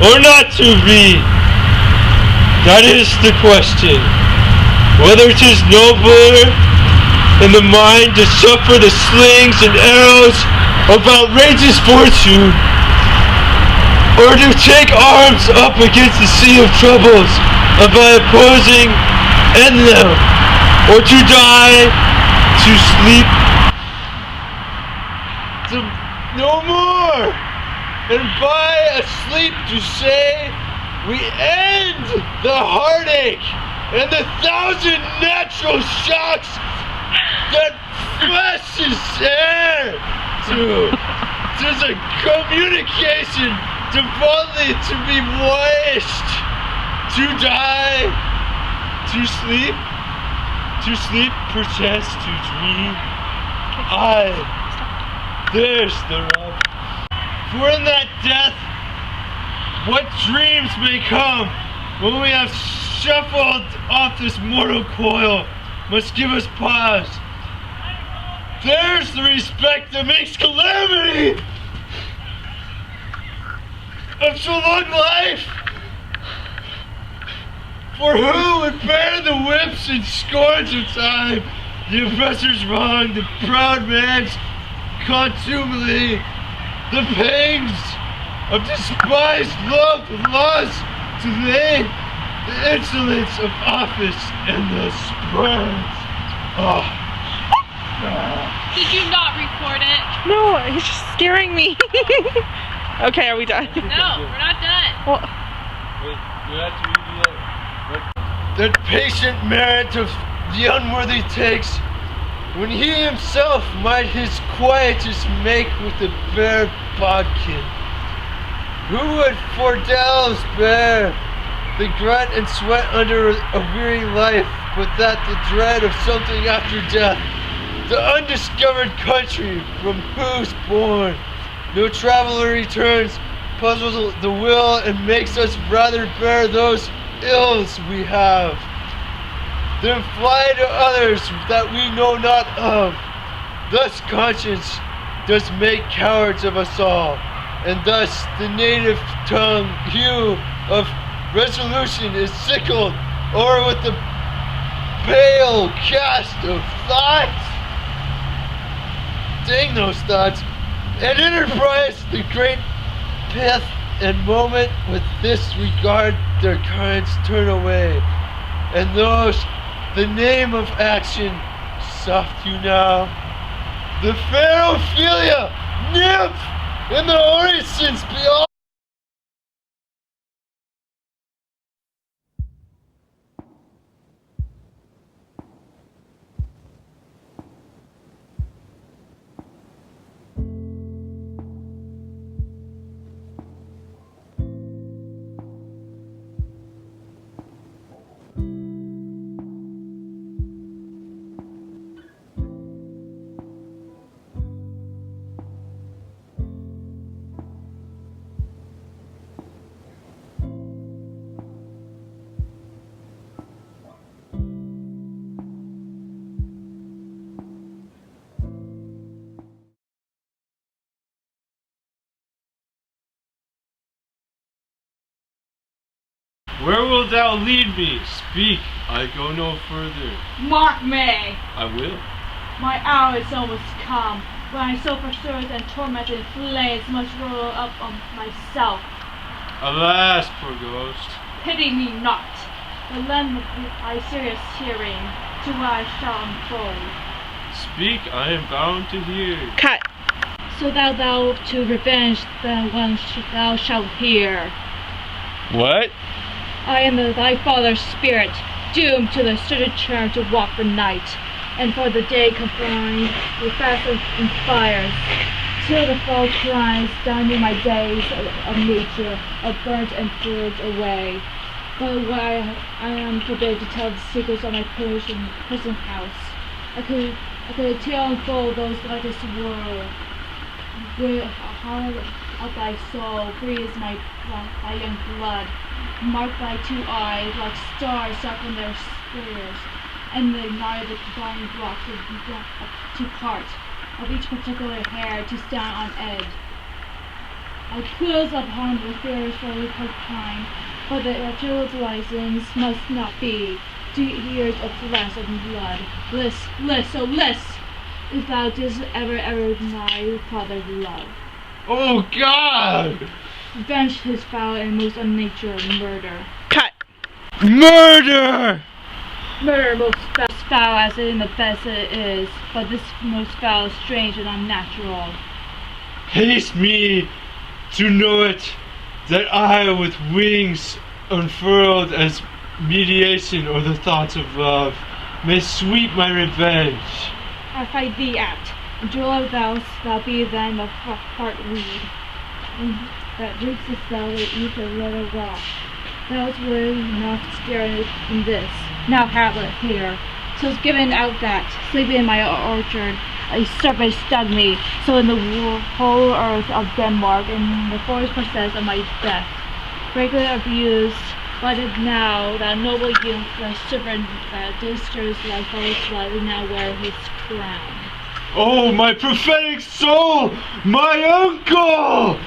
or not to be? That is the question. Whether 'tis nobler in the mind to suffer the slings and arrows of outrageous fortune, or to take arms up against the sea of troubles by opposing end them, or to die, to sleep, to no more, and by asleep to say, we end the heartache and the 1,000 natural shocks that flesh is heir to. There's a communication devoutly to be voiced, to die, to sleep perchance to dream. Aye, there's the rub. For in that death, what dreams may come when we have shuffled off this mortal coil must give us pause. There's the respect that makes calamity of so long life. For who would bear the whips and scourge of time, the oppressor's wrong, the proud man's contumely, the pangs of despised love, the loss to lay, the insolence of office and the spurns. Did you not record it? No, he's just scaring me. Okay, are we done? No, we're not done. Well, wait, you have to read it. That patient merit of the unworthy takes, when he himself might his quietus make with the bare bodkin. Who would for delves bear the grunt and sweat under a weary life, but that the dread of something after death, the undiscovered country from whose born no traveler returns, puzzles the will and makes us rather bear those ills we have, than fly to others that we know not of. Thus conscience does make cowards of us all, and thus the native tongue hue of resolution is sickled o'er with the pale cast of thoughts. Dang those thoughts. And enterprise the great pith and moment with this regard their currents turn away, and those the name of action soft you now, the fair Ophelia, nymph in the orisons beyond. Where wilt thou lead me? Speak, I go no further. Mark me! I will. My hour is almost come, when I so pursued and tormented flames must roll up on myself. Alas, poor ghost. Pity me not, but lend thy serious hearing to what I shall unfold. Speak, I am bound to hear. cut. So thou to revenge the one thou shalt hear. What? I am thy father's spirit, doomed to the certain chair to walk the night, and for the day confined with fast and fires, till the fall cries down near my days of nature, of burnt and furred away. But why I am forbid to tell the secrets of my prison house, I could tell in full those latest world, where heart of thy soul frees thy young blood, mark thy two eyes like stars set from their spheres, and ignite the divine blocks to part, of each particular hair to stand on edge. I close upon the fear slowly proclaim, but the actual license must not be. 2 years of flesh and blood. List, oh list! If thou didst ever deny father's love. Oh God! Avenge his foul and most unnatural murder. Cut. Murder! Murder most foul as in the best it is, but this most foul is strange and unnatural. Haste me to know it, that I with wings unfurled as mediation or the thoughts of love may sweep my revenge. I fight thee at, and jewel thou be then the heart weed, and that roots itself to eat the little rock. Thou's were not scared in this. Now Hamlet here, so's given out that, sleeping in my orchard, a serpent stung me, so in the whole earth of Denmark, and the forest process of my death, greatly abused, but now that noble youth, the serpent that disturbs thy father's life, will now wear his crown. Oh, my prophetic soul! My uncle!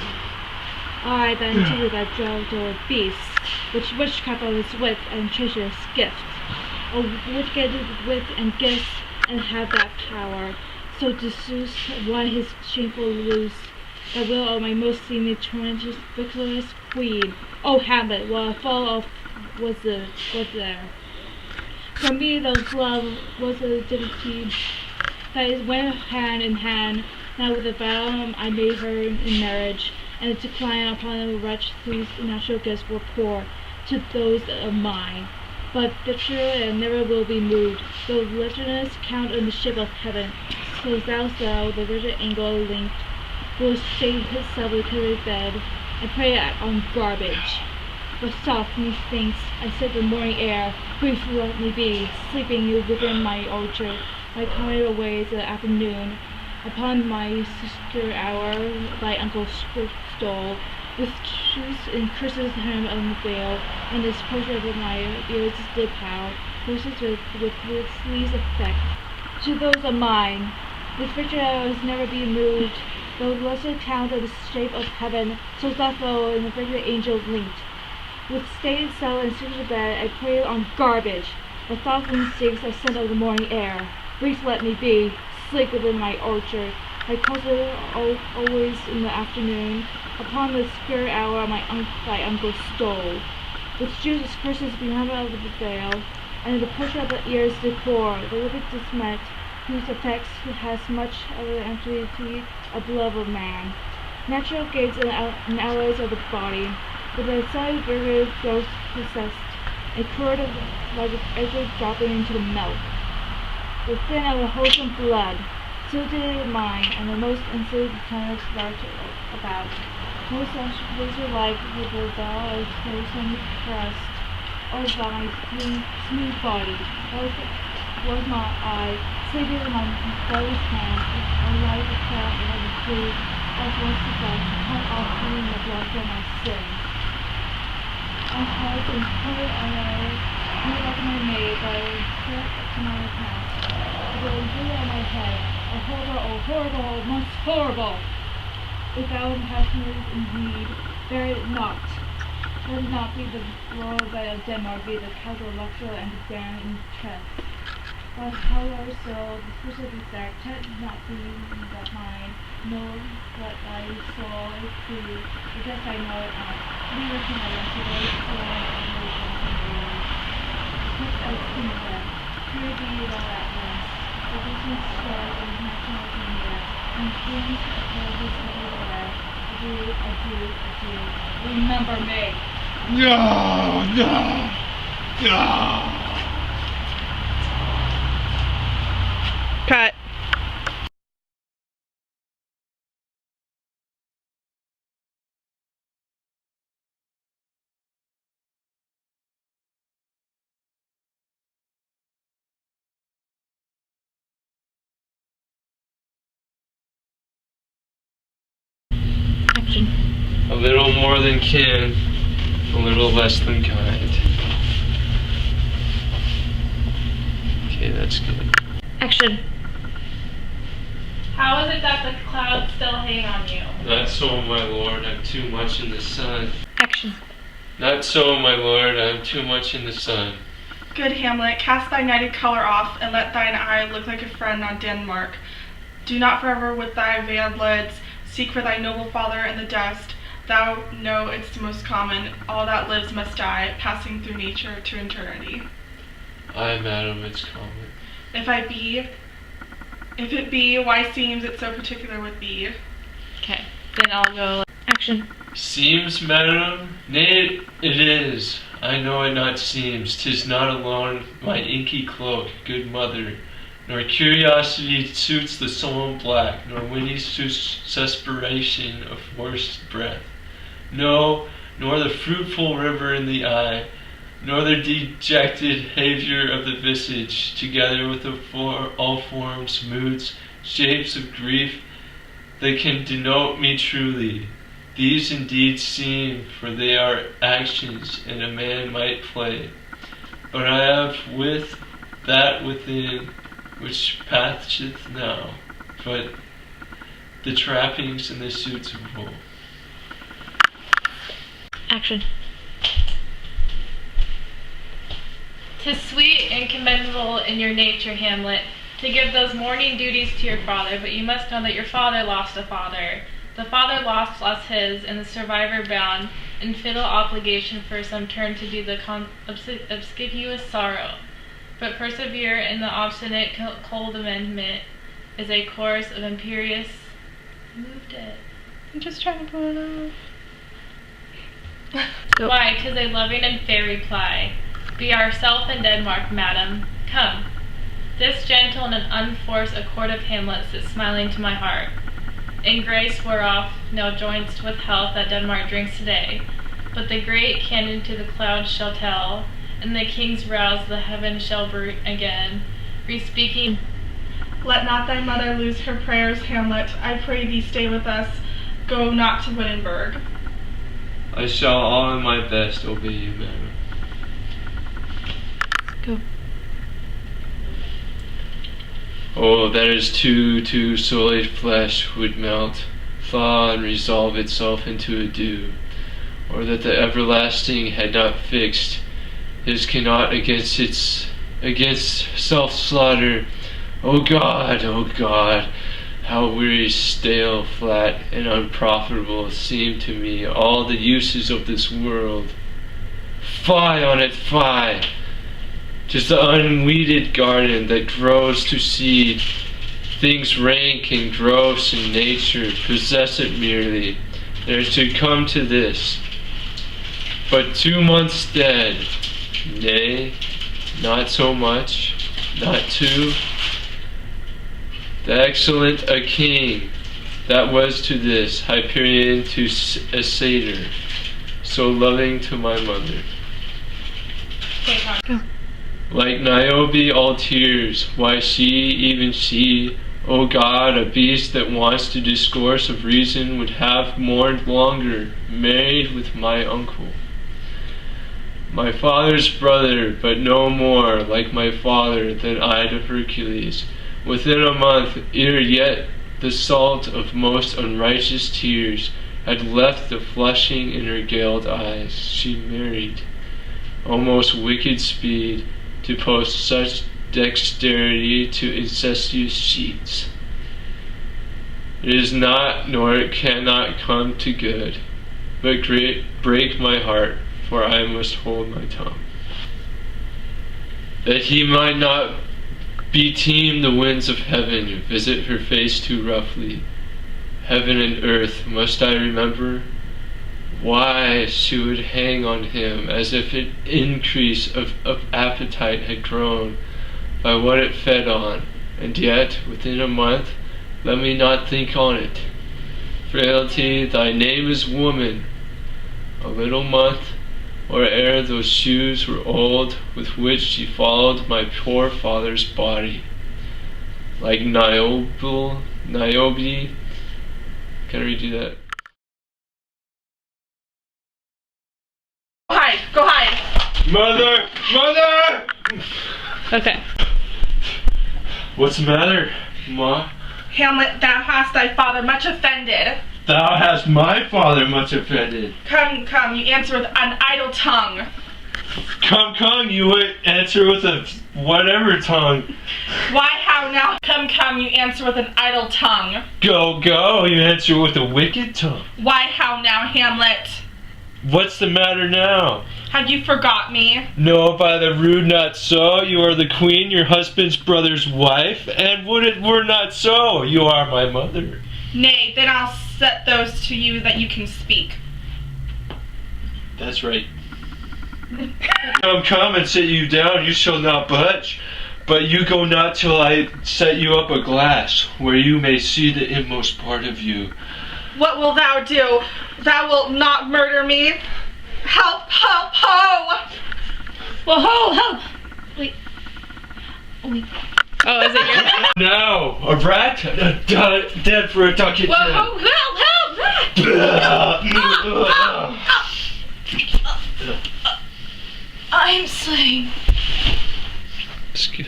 I then treated that gentle beast, which witchcraft of his wit and treacherous gift. A wicked wit and gifts, and have that power, so to seize why his shameful loose, that will of my most seemly tormented victorious queen. Oh Hamlet, what a fall of was there. For me those love was a divinity that went hand in hand. Now with a vow I made her in marriage, and to decline upon a wretch whose natural gifts were poor to those of mine. But picture and never will be moved, though legends count in the ship of heaven, so thou the rigid angle linked, will shade himself with a bed, and prey on garbage. But soft, methinks, I said the morning air, brief let me be, sleeping within my orchard, I carried away the afternoon, upon my sister hour, thy uncle stole, with truths and curses him unveiled, and this portrait of my ears did power, verses with least effect. To those of mine, this picture was never be moved, though lesser count of the shape of heaven, so thoughtful in the figure angel linked. With state cell and secret bed, I prey on garbage, the thoughts and instincts I sent of the morning air. Brief let me be, sleep within my orchard. I cultivate always in the afternoon, upon the spirit hour thy uncle stole. With Jesus curses behind of the veil, and the portrait of the ears deplore, the living dismet, whose effects has much of the entity of the love of man. Natural gates and alloys of the body, with the side vigor grows possessed, a cord of like ever dropping into the milk. The fin of the wholesome blood, tilted mine, and the most insane kind of start about. Most razor-like with the bow of wholesome crust, or thy smooth body, was my eye, sleeping in my brother's hand, or like the craft of the food, as was the God to cut off clean the blood from my sins. My heart and heart made like my maid, by a step to my account. The blue on my head, a horrible, most horrible! If thou hast moved indeed, bear it not. Let it not be the royal bed of Denmark, be the castle of Luxor and the grand interest. But however so, the first of these acts not be that mine, nor what thy soul is true, because I know it not. Leave it to my yesterday, soul and emotions and words. Keep as kingdom, pure be thou at rest. The business stars and national near, and things of this everywhere. Adieu. Remember me. No. Cut. Action. A little more than kin, a little less than kind. Okay, that's good. Action. How is it that the clouds still still hang on you. Not so, my lord, I'm too much in the sun. Action. Not so, my lord, I'm too much in the sun. Good Hamlet, cast thy knighted color off, and let thine eye look like a friend on Denmark. Do not forever with thy veiled lids seek for thy noble father in the dust. Thou know it's most common, all that lives must die, passing through nature to eternity. Aye, madam, it's common. If it be, why seems it so particular with thee? Okay, then I'll go. Action. Seems, madam? Nay, it is. I know it not seems. 'Tis not alone my inky cloak, good mother, nor curiosity suits the solemn black, nor windy suspiration of forced breath. No, nor the fruitful river in the eye, nor the dejected behavior of the visage, together with all forms, moods, shapes of grief that can denote me truly. These indeed seem, for they are actions, and a man might play. But I have with that within, which passeth now, but the trappings and the suits of woe. Action. 'Tis sweet and commendable in your nature, Hamlet, to give those mourning duties to your father, but you must know that your father lost a father. The father lost his, and the survivor bound in fatal obligation for some turn to do the obsequious sorrow. But persevere in the obstinate cold amendment is a course of imperious. Moved it. I'm just trying to pull it off. Go. Why, 'tis a loving and fair reply. Be ourself in Denmark, madam. Come. This gentle and unforced accord of Hamlet sits smiling to my heart. In grace whereof now joints with health that Denmark drinks today. But the great cannon to the clouds shall tell, and the king's rouse the heavens shall bruit again, re-speaking. Let not thy mother lose her prayers, Hamlet. I pray thee stay with us. Go not to Wittenberg. I shall all in my best obey you, madam. Go. Oh, that is too solid flesh would melt, thaw, and resolve itself into a dew, or that the everlasting had not fixed his cannot against self-slaughter. O God, how weary, stale, flat, and unprofitable seem to me all the uses of this world. Fie on it, fie! 'Tis the unweeded garden that grows to seed. Things rank and gross in nature possess it merely. There should come to this. But 2 months dead, nay, not so much, not 2. The excellent a king that was to this Hyperion to a satyr, so loving to my mother. Go. Like Niobe all tears, why she, even she, O God, a beast that wants to discourse of reason would have mourned longer, married with my uncle. My father's brother, but no more like my father than I to Hercules. Within a month, ere yet the salt of most unrighteous tears had left the flushing in her galled eyes, she married, almost wicked speed, to post such dexterity to incestuous sheets. It is not, nor it cannot come to good, but break my heart, for I must hold my tongue. That he might not beteem the winds of heaven, visit her face too roughly. Heaven and earth, must I remember? Why, she would hang on him as if an increase of appetite had grown by what it fed on, and yet, within a month, let me not think on it. Frailty, thy name is woman. A little month, or ere those shoes were old with which she followed my poor father's body. Like Niobe, can I redo that? Go hide! Mother! Okay. What's the matter, Ma? Hamlet, thou hast thy father much offended. Thou hast my father much offended. Come, come, you answer with an idle tongue. Come, you answer with a whatever tongue. Why, how now? Come, you answer with an idle tongue. Go, you answer with a wicked tongue. Why, how now, Hamlet? What's the matter now? Have you forgot me? No, by the rood not so, you are the queen, your husband's brother's wife, and would it were not so, you are my mother. Nay, then I'll set those to you that you can speak. That's right. Come and sit you down, you shall not budge. But you go not till I set you up a glass, where you may see the inmost part of you. What wilt thou do? Thou wilt not murder me? Help, help, ho! Well, help! Wait. Oh, is it your turn? Now, a rat dead for a ducat. Whoa, help! I am slain. Excuse.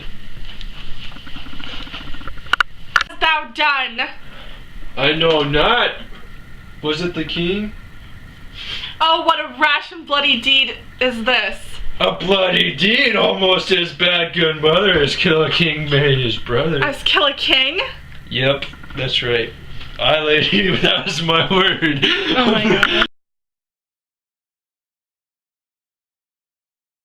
What hast thou done? I know not. Was it the king? Oh, what a rash and bloody deed is this? A bloody deed, almost as bad, good mother, as kill a king marry his brother. As kill a king? Yep, that's right. I, lady, that was my word. Oh my god.